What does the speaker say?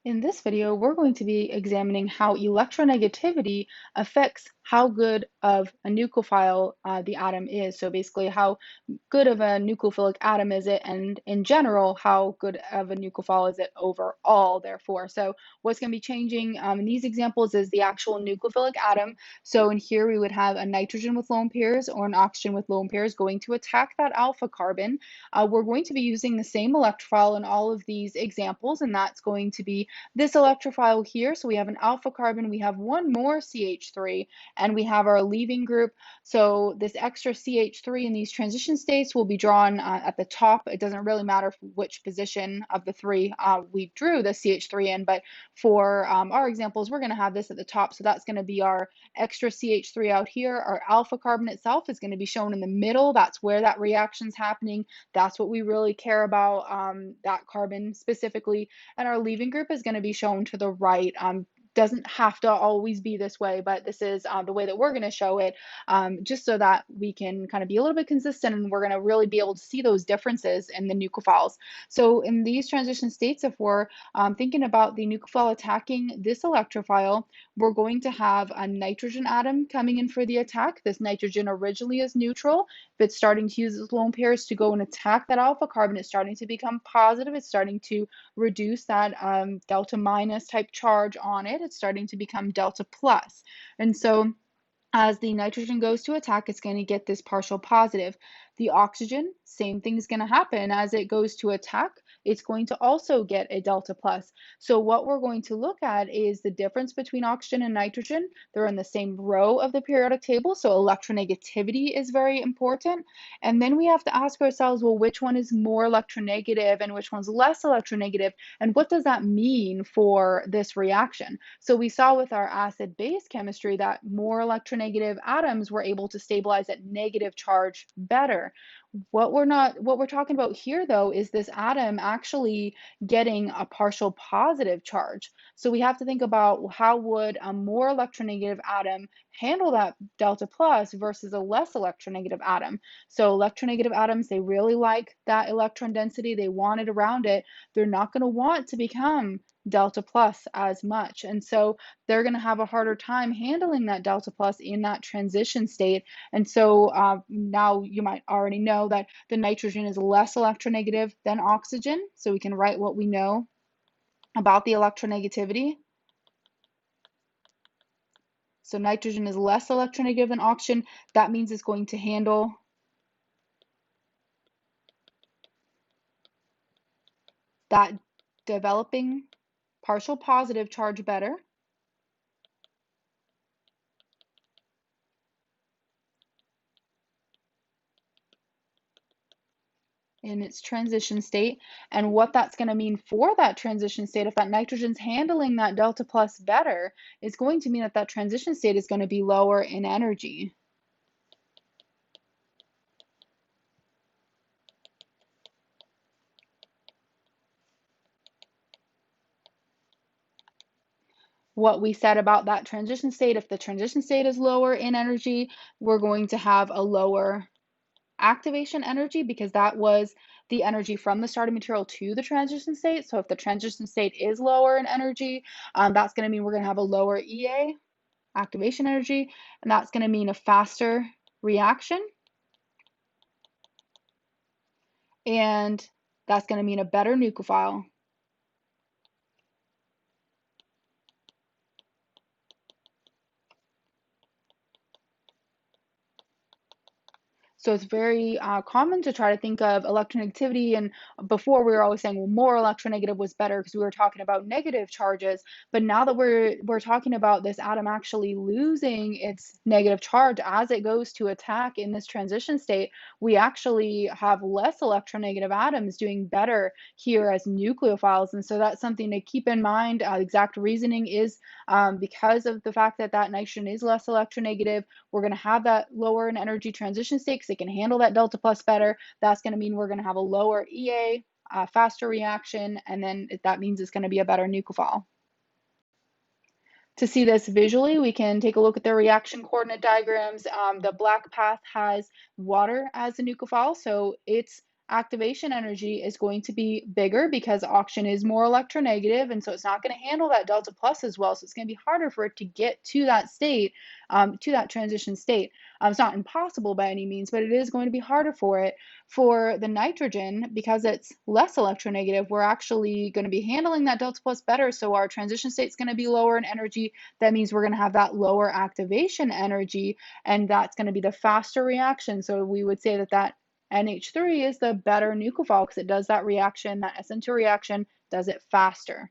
In this video, we're going to be examining how electronegativity affects how good of a nucleophile the atom is. So basically, how good of a nucleophilic atom is it, and in general, how good of a nucleophile is it overall, therefore. So what's going to be changing in these examples is the actual nucleophilic atom. So in here, we would have a nitrogen with lone pairs or an oxygen with lone pairs going to attack that alpha carbon. We're going to be using the same electrophile in all of these examples, and that's going to be this electrophile here. So we have an alpha carbon, we have one more CH3, and we have our leaving group. So this extra CH3 in these transition states will be drawn at the top. It doesn't really matter which position of the three we drew the CH3 in, but for our examples, we're going to have this at the top. So that's going to be our extra CH3 out here. Our alpha carbon itself is going to be shown in the middle. That's where that reaction's happening. That's what we really care about, that carbon specifically. And our leaving group is going to be shown to the right. Doesn't have to always be this way, but this is the way that we're going to show it, just so that we can kind of be a little bit consistent, and we're going to really be able to see those differences in the nucleophiles. So in these transition states, if we're thinking about the nucleophile attacking this electrophile, we're going to have a nitrogen atom coming in for the attack. This nitrogen originally is neutral. If it's starting to use its lone pairs to go and attack that alpha carbon, it's starting to become positive. It's starting to reduce that delta minus type charge on it. It's starting to become delta plus. And so as the nitrogen goes to attack, it's going to get this partial positive. The oxygen, same thing's going to happen. As it goes to attack, it's going to also get a delta plus. So what we're going to look at is the difference between oxygen and nitrogen. They're in the same row of the periodic table, so electronegativity is very important. And then we have to ask ourselves, well, which one is more electronegative and which one's less electronegative? And what does that mean for this reaction? So we saw with our acid-base chemistry that more electronegative atoms were able to stabilize at negative charge better. What we're talking about here though is this atom actually getting a partial positive charge. So we have to think about how would a more electronegative atom handle that delta plus versus a less electronegative atom. So electronegative atoms, they really like that electron density. They want it around it. They're not going to want to become delta plus as much. And so they're going to have a harder time handling that delta plus in that transition state. And so now you might already know that the nitrogen is less electronegative than oxygen. So we can write what we know about the electronegativity. So nitrogen is less electronegative than oxygen. That means it's going to handle that developing partial positive charge better. In its transition state. And what that's going to mean for that transition state, if that nitrogen's handling that delta plus better, is going to mean that that transition state is going to be lower in energy. What we said about that transition state, if the transition state is lower in energy, we're going to have a lower activation energy because that was the energy from the starting material to the transition state. So if the transition state is lower in energy, that's going to mean we're going to have a lower EA, activation energy, and that's going to mean a faster reaction. And that's going to mean a better nucleophile. So it's very common to try to think of electronegativity, and before we were always saying, well, more electronegative was better because we were talking about negative charges. But now that we're talking about this atom actually losing its negative charge as it goes to attack in this transition state, we actually have less electronegative atoms doing better here as nucleophiles. And so that's something to keep in mind. Exact reasoning is because of the fact that that nitrogen is less electronegative, we're going to have that lower in energy transition state because it can handle that delta plus better. That's going to mean we're going to have a lower EA, faster reaction, and then that means it's going to be a better nucleophile. To see this visually, we can take a look at the reaction coordinate diagrams. The black path has water as a nucleophile, so its activation energy is going to be bigger because oxygen is more electronegative, and so it's not going to handle that delta plus as well. So it's going to be harder for it to get to that state, to that transition state. It's not impossible by any means, but it is going to be harder for it. For the nitrogen, because it's less electronegative, we're actually going to be handling that delta plus better. So our transition state is going to be lower in energy. That means we're going to have that lower activation energy, and that's going to be the faster reaction. So we would say that NH3 is the better nucleophile because it does that reaction, that SN2 reaction, does it faster.